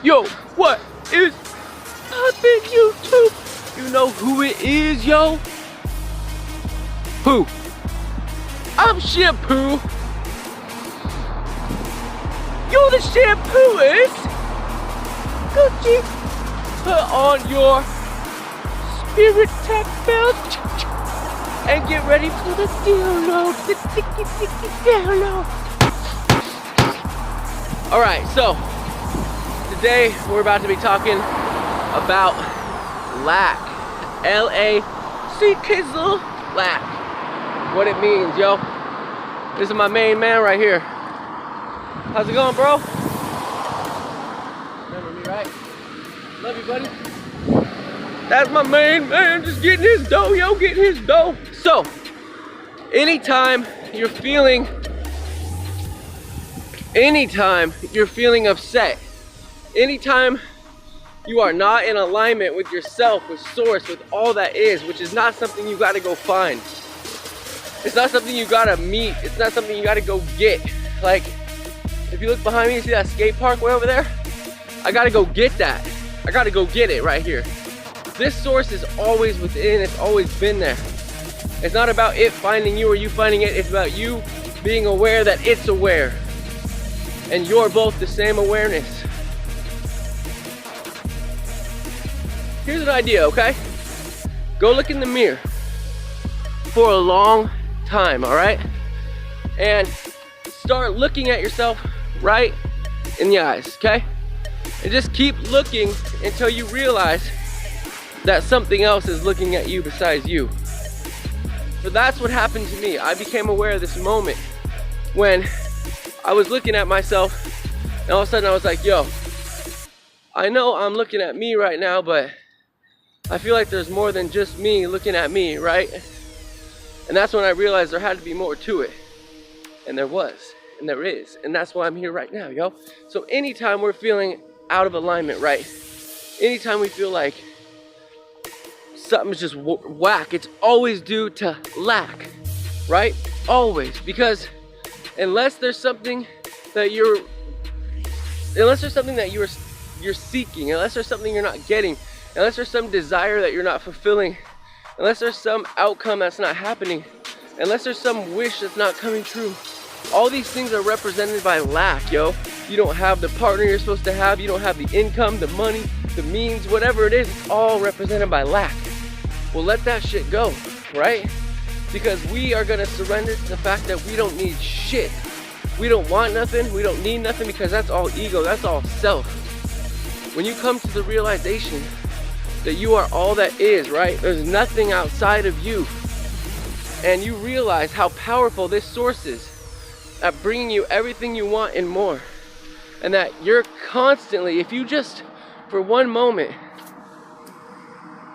Yo, what is poppin' YouTube? You know who it is, yo? Who? I'm Shampoo. You're the shampooist. Gucci, put on your spirit tech belt and get ready for the download. The ticky download. All right, so today we're about to be talking about lack. L-A-C-K-Z-L, lack. What it means, yo. This is my main man right here. How's it going, bro? Remember me, right? Love you, buddy. That's my main man, just getting his dough, yo, getting his dough. So, anytime you're feeling upset, anytime you are not in alignment with yourself, with source, with all that is, which is not something you gotta go find. It's not something you gotta meet. It's not something you gotta go get. Like, if you look behind me, you see that skate park way over there? I gotta go get that. I gotta go get it right here. This source is always within, it's always been there. It's not about it finding you or you finding it, it's about you being aware that it's aware. And you're both the same awareness. Here's an idea, okay? Go look in the mirror for a long time, all right? And start looking at yourself right in the eyes, okay? And just keep looking until you realize that something else is looking at you besides you. So that's what happened to me. I became aware of this moment when I was looking at myself and all of a sudden I was like, yo, I know I'm looking at me right now, but I feel like there's more than just me looking at me, right? And that's when I realized there had to be more to it. And there was, and there is. And that's why I'm here right now, yo. So anytime we're feeling out of alignment, right? Anytime we feel like something's just whack, it's always due to lack, right? Always. Because unless there's something that you're seeking, unless there's something you're not getting, unless there's some desire that you're not fulfilling, unless there's some outcome that's not happening, unless there's some wish that's not coming true, all these things are represented by lack, yo. You don't have the partner you're supposed to have, you don't have the income, the money, the means, whatever it is, it's all represented by lack. Well, let that shit go, right? Because we are gonna surrender to the fact that we don't need shit. We don't want nothing, we don't need nothing, because that's all ego, that's all self. When you come to the realization that you are all that is, right? There's nothing outside of you. And you realize how powerful this source is at bringing you everything you want and more. And that you're constantly, if you just, for one moment,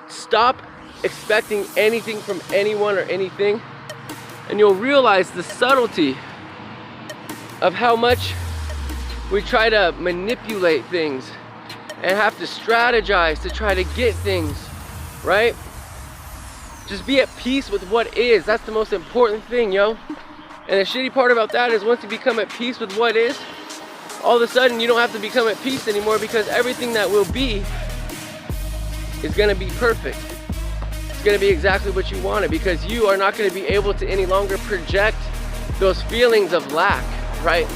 stop expecting anything from anyone or anything, and you'll realize the subtlety of how much we try to manipulate things and have to strategize to try to get things, right? Just be at peace with what is. That's the most important thing, yo. And the shitty part about that is once you become at peace with what is, all of a sudden you don't have to become at peace anymore, because everything that will be is gonna be perfect. It's gonna be exactly what you wanted, because you are not gonna be able to any longer project those feelings of lack, right?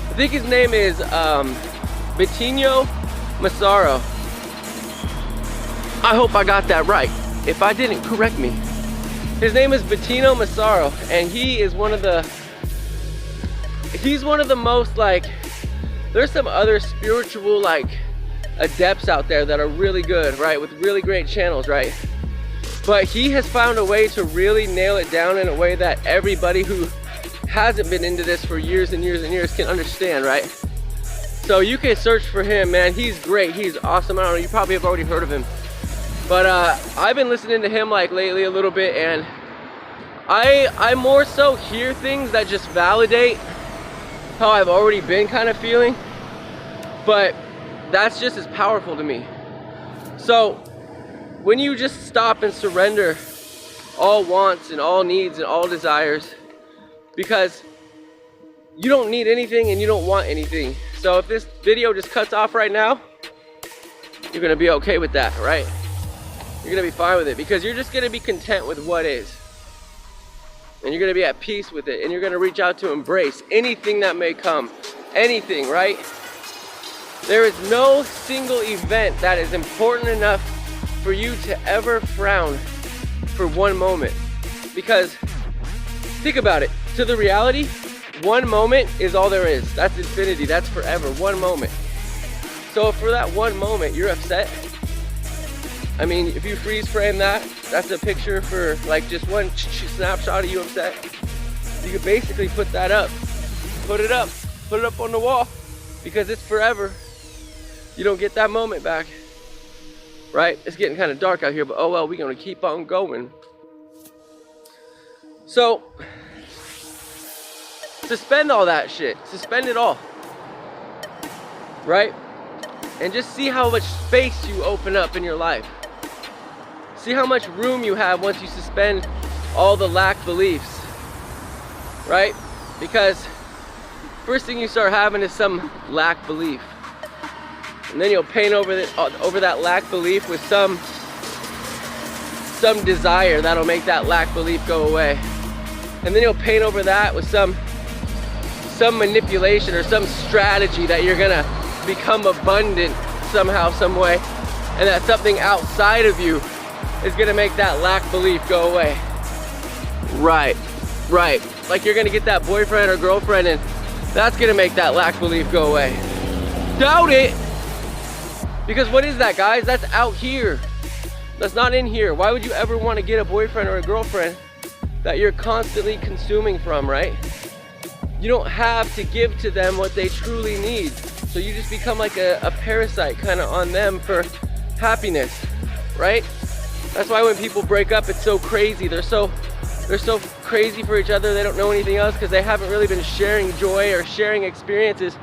I think his name is Bentinho Massaro. I hope I got that right. If I didn't, correct me. His name is Bentinho Massaro, and he's one of the most, like, there's some other spiritual, like, adepts out there that are really good, right, with really great channels, right? But he has found a way to really nail it down in a way that everybody who hasn't been into this for years and years and years can understand, right? So you can search for him, man. He's great, he's awesome. I don't know, you probably have already heard of him. But I've been listening to him like lately a little bit, and I more so hear things that just validate how I've already been kind of feeling, but that's just as powerful to me. So when you just stop and surrender all wants and all needs and all desires, because you don't need anything and you don't want anything. So if this video just cuts off right now, you're gonna be okay with that, right? You're gonna be fine with it because you're just gonna be content with what is. And you're gonna be at peace with it, and you're gonna reach out to embrace anything that may come. Anything, right? There is no single event that is important enough for you to ever frown for one moment. Because think about it, to the reality, one moment is all there is. That's infinity, that's forever, one moment. So if for that one moment you're upset, I mean, if you freeze frame that, that's a picture for like just one snapshot of you upset. You could basically put that up, put it up on the wall, because it's forever. You don't get that moment back, right? It's getting kind of dark out here, but oh well, we're gonna keep on going. So, suspend all that shit. Suspend it all, right? And just see how much space you open up in your life. See how much room you have once you suspend all the lack beliefs, right? Because first thing you start having is some lack belief. And then you'll paint over that lack belief with some desire that'll make that lack belief go away. And then you'll paint over that with some manipulation or some strategy that you're gonna become abundant somehow, some way. And that something outside of you is gonna make that lack belief go away. Right. Like you're gonna get that boyfriend or girlfriend and that's gonna make that lack belief go away. Doubt it! Because what is that, guys? That's out here. That's not in here. Why would you ever want to get a boyfriend or a girlfriend that you're constantly consuming from, right? You don't have to give to them what they truly need. So you just become like a parasite kind of on them for happiness, right? That's why when people break up, it's so crazy. They're so crazy for each other. They don't know anything else because they haven't really been sharing joy or sharing experiences.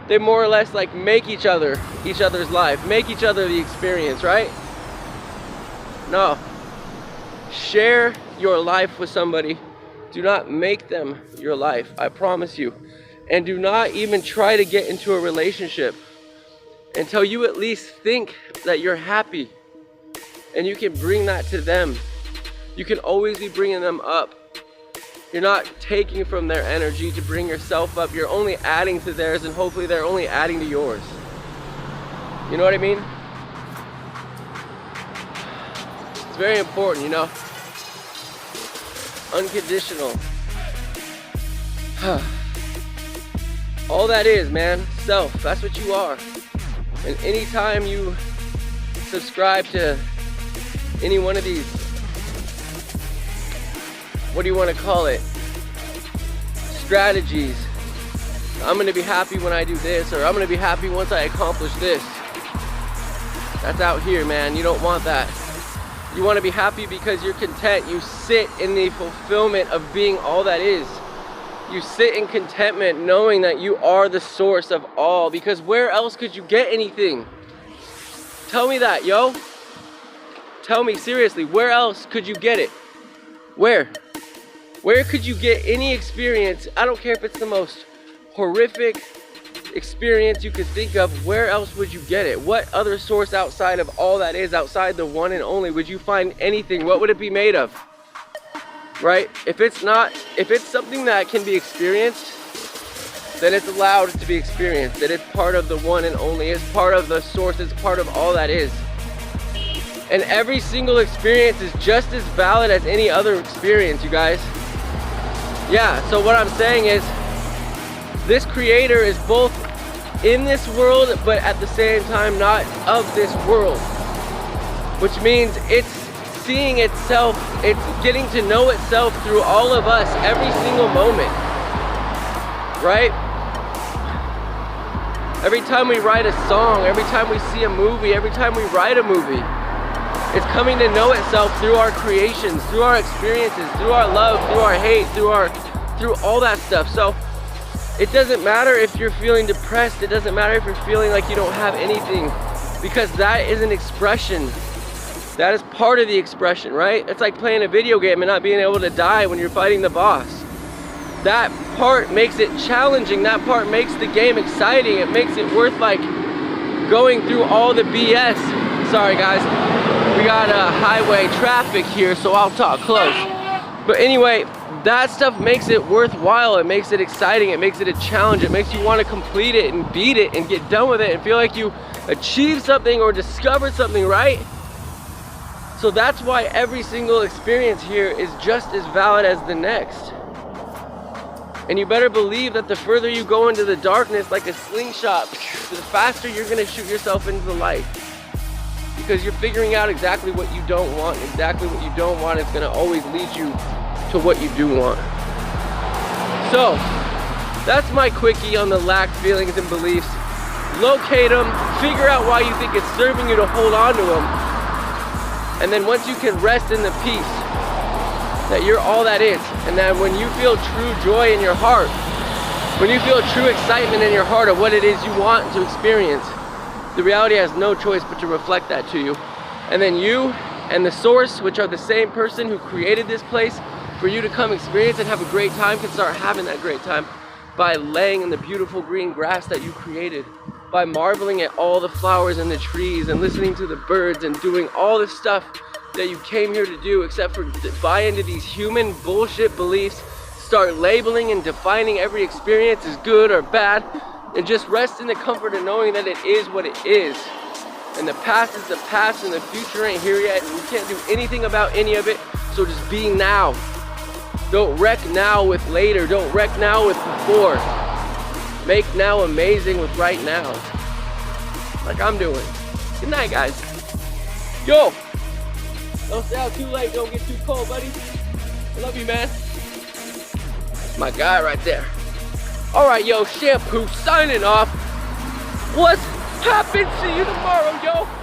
They more or less like make each other's life, make each other the experience, right? No. Share your life with somebody. Do not make them your life, I promise you. And do not even try to get into a relationship until you at least think that you're happy. And you can bring that to them. You can always be bringing them up. You're not taking from their energy to bring yourself up. You're only adding to theirs, and hopefully they're only adding to yours. You know what I mean? It's very important, you know? Unconditional. All that is, man, self. That's what you are. And anytime you subscribe to any one of these, what do you want to call it, strategies, I'm going to be happy when I do this, or I'm going to be happy once I accomplish this. That's out here, man. You don't want that. You want to be happy because you're content. You sit in the fulfillment of being all that is. You sit in contentment knowing that you are the source of all, because where else could you get anything? Tell me that, yo. Tell me seriously, where else could you get it? Where? Where could you get any experience? I don't care if it's the most horrific experience you could think of. Where else would you get it? What other source outside of all that is, outside the one and only, would you find anything? What would it be made of? Right? If it's something that can be experienced, then it's allowed to be experienced. That it's part of the one and only. It's part of the source. It's part of all that is. And every single experience is just as valid as any other experience, you guys. Yeah, so what I'm saying is, this creator is both in this world, but at the same time not of this world. Which means it's seeing itself, it's getting to know itself through all of us every single moment. Right? Every time we write a song, every time we see a movie, every time we write a movie, it's coming to know itself through our creations, through our experiences, through our love, through our hate, through all that stuff. So it doesn't matter if you're feeling depressed. It doesn't matter if you're feeling like you don't have anything, because that is an expression. That is part of the expression, right? It's like playing a video game and not being able to die when you're fighting the boss. that part makes it challenging. That part makes the game exciting. It makes it worth like going through all the BS. Sorry guys, we got highway traffic here, so I'll talk close. But anyway, that stuff makes it worthwhile. It makes it exciting. It makes it a challenge. It makes you want to complete it and beat it and get done with it and feel like you achieved something or discovered something, right? So that's why every single experience here is just as valid as the next. And you better believe that the further you go into the darkness like a slingshot, the faster you're gonna shoot yourself into the light. Because you're figuring out exactly what you don't want. Exactly what you don't want is gonna always lead you to what you do want. So, that's my quickie on the lacked feelings and beliefs. Locate them, figure out why you think it's serving you to hold on to them. And then once you can rest in the peace that you're all that is, and that when you feel true joy in your heart, when you feel true excitement in your heart of what it is you want to experience, the reality has no choice but to reflect that to you. And then you and the source, which are the same person who created this place for you to come experience and have a great time, can start having that great time by laying in the beautiful green grass that you created, by marveling at all the flowers and the trees and listening to the birds and doing all the stuff that you came here to do, except for buy into these human bullshit beliefs, start labeling and defining every experience as good or bad, and just rest in the comfort of knowing that it is what it is. And the past is the past and the future ain't here yet, and you can't do anything about any of it, so just be now. Don't wreck now with later, don't wreck now with before. Make now amazing with right now. Like I'm doing. Good night, guys. Yo! Don't stay out too late, don't get too cold, buddy. I love you, man. My guy right there. Alright, yo, Shampoo signing off. What's happened? See you tomorrow, yo.